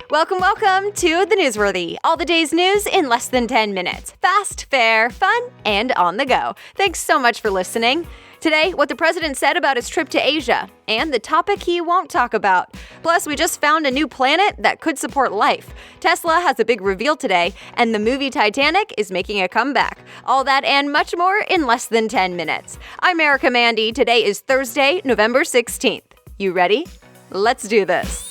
Welcome to The Newsworthy. All the day's news in less than 10 minutes. Fast, fair, fun, and on the go. Thanks so much for listening. Today, what the president said about his trip to Asia, and the topic he won't talk about. Plus, we just found a new planet that could support life. Tesla has a big reveal today, and the movie Titanic is making a comeback. All that and much more in less than 10 minutes. I'm Erica Mandy. Today is Thursday, November 16th. You ready? Let's do this.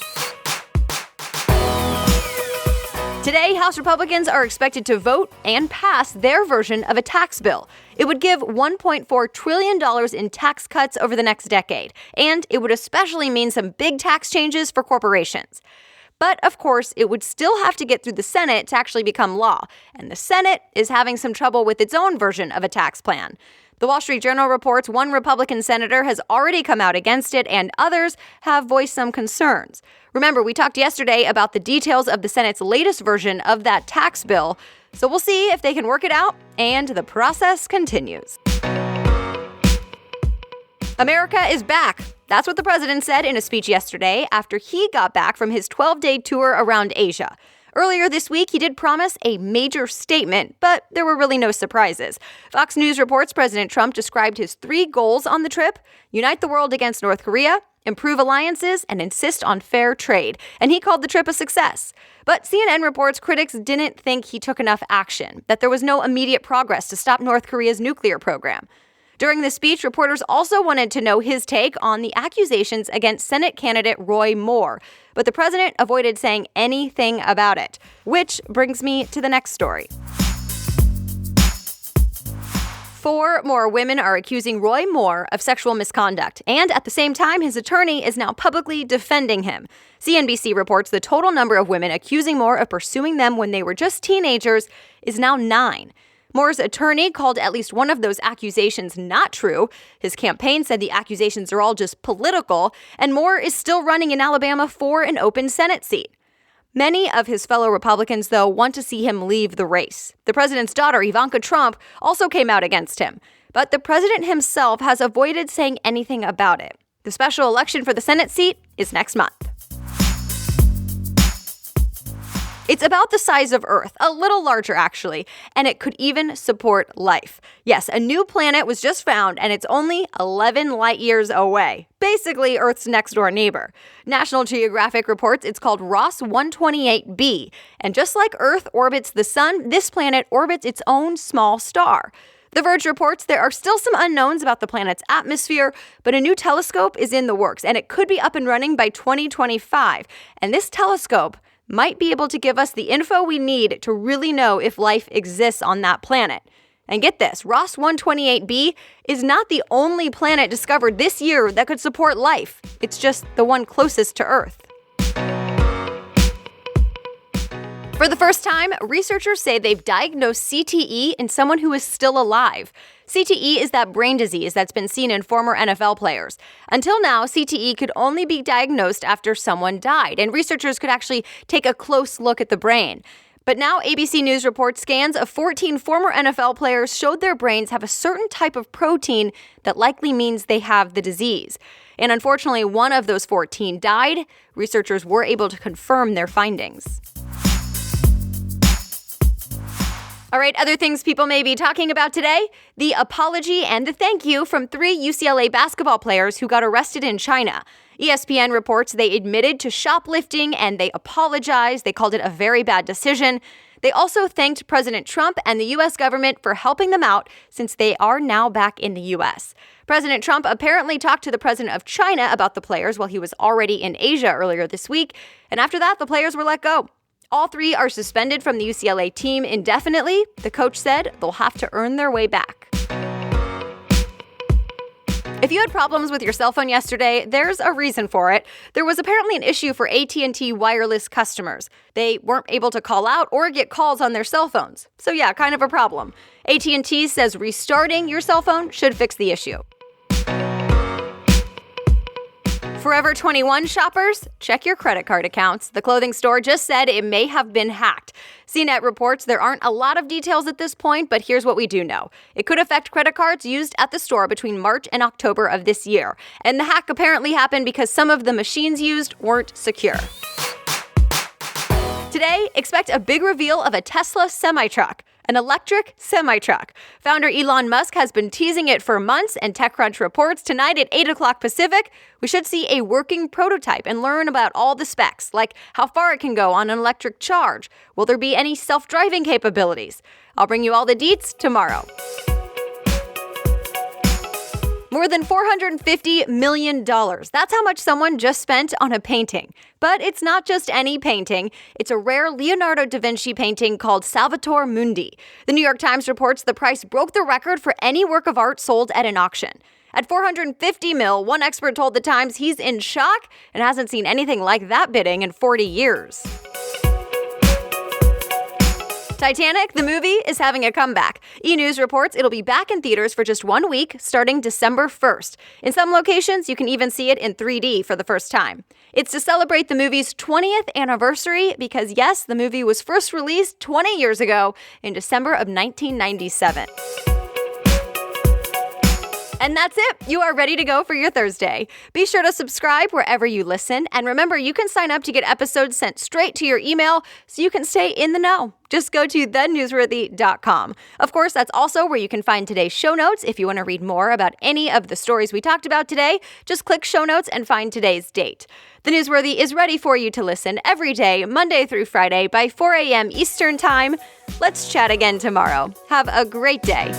Today, House Republicans are expected to vote and pass their version of a tax bill. It would give $1.4 trillion in tax cuts over the next decade, and it would especially mean some big tax changes for corporations. But, of course, it would still have to get through the Senate to actually become law, and the Senate is having some trouble with its own version of a tax plan. The Wall Street Journal reports one Republican senator has already come out against it, and others have voiced some concerns. Remember, we talked yesterday about the details of the Senate's latest version of that tax bill, so we'll see if they can work it out, and the process continues. America is back. That's what the president said in a speech yesterday after he got back from his 12-day tour around Asia. Earlier this week, he did promise a major statement, but there were really no surprises. Fox News reports President Trump described his 3 goals on the trip: unite the world against North Korea, improve alliances, and insist on fair trade. And he called the trip a success. But CNN reports critics didn't think he took enough action, that there was no immediate progress to stop North Korea's nuclear program. During the speech, reporters also wanted to know his take on the accusations against Senate candidate Roy Moore, but the president avoided saying anything about it, which brings me to the next story. 4 more women are accusing Roy Moore of sexual misconduct, and at the same time, his attorney is now publicly defending him. CNBC reports the total number of women accusing Moore of pursuing them when they were just teenagers is now 9. Moore's attorney called at least one of those accusations not true. His campaign said the accusations are all just political, and Moore is still running in Alabama for an open Senate seat. Many of his fellow Republicans, though, want to see him leave the race. The president's daughter, Ivanka Trump, also came out against him. But the president himself has avoided saying anything about it. The special election for the Senate seat is next month. It's about the size of Earth, a little larger actually, and it could even support life. Yes, a new planet was just found, and it's only 11 light years away. Basically, Earth's next-door neighbor. National Geographic reports it's called Ross 128b, and just like Earth orbits the sun, this planet orbits its own small star. The Verge reports there are still some unknowns about the planet's atmosphere, but a new telescope is in the works, and it could be up and running by 2025. And this telescope might be able to give us the info we need to really know if life exists on that planet. And get this, Ross 128b is not the only planet discovered this year that could support life. It's just the one closest to Earth. For the first time, researchers say they've diagnosed CTE in someone who is still alive. CTE is that brain disease that's been seen in former NFL players. Until now, CTE could only be diagnosed after someone died, and researchers could actually take a close look at the brain. But now ABC News reports scans of 14 former NFL players showed their brains have a certain type of protein that likely means they have the disease. And unfortunately, one of those 14 died. Researchers were able to confirm their findings. All right, other things people may be talking about today: the apology and the thank you from 3 UCLA basketball players who got arrested in China. ESPN reports they admitted to shoplifting and they apologized. They called it a very bad decision. They also thanked President Trump and the U.S. government for helping them out since they are now back in the U.S. President Trump apparently talked to the president of China about the players while he was already in Asia earlier this week. And after that, the players were let go. All 3 are suspended from the UCLA team indefinitely. The coach said they'll have to earn their way back. If you had problems with your cell phone yesterday, there's a reason for it. There was apparently an issue for AT&T wireless customers. They weren't able to call out or get calls on their cell phones. So yeah, kind of a problem. AT&T says restarting your cell phone should fix the issue. Forever 21 shoppers, check your credit card accounts. The clothing store just said it may have been hacked. CNET reports there aren't a lot of details at this point, but here's what we do know. It could affect credit cards used at the store between March and October of this year. And the hack apparently happened because some of the machines used weren't secure. Today, expect a big reveal of a Tesla SemiTruck, an electric SemiTruck. Founder Elon Musk has been teasing it for months, and TechCrunch reports tonight at 8 o'clock Pacific, we should see a working prototype and learn about all the specs, like how far it can go on an electric charge. Will there be any self-driving capabilities? I'll bring you all the deets tomorrow. More than $450 million. That's how much someone just spent on a painting. But it's not just any painting. It's a rare Leonardo da Vinci painting called Salvator Mundi. The New York Times reports the price broke the record for any work of art sold at an auction. At $450 million, one expert told the Times he's in shock and hasn't seen anything like that bidding in 40 years. Titanic, the movie, is having a comeback. E! News reports it'll be back in theaters for just 1 week, starting December 1st. In some locations, you can even see it in 3D for the first time. It's to celebrate the movie's 20th anniversary because, yes, the movie was first released 20 years ago in December of 1997. And that's it. You are ready to go for your Thursday. Be sure to subscribe wherever you listen. And remember, you can sign up to get episodes sent straight to your email so you can stay in the know. Just go to thenewsworthy.com. Of course, that's also where you can find today's show notes. If you want to read more about any of the stories we talked about today, just click show notes and find today's date. The Newsworthy is ready for you to listen every day, Monday through Friday by 4 a.m. Eastern Time. Let's chat again tomorrow. Have a great day.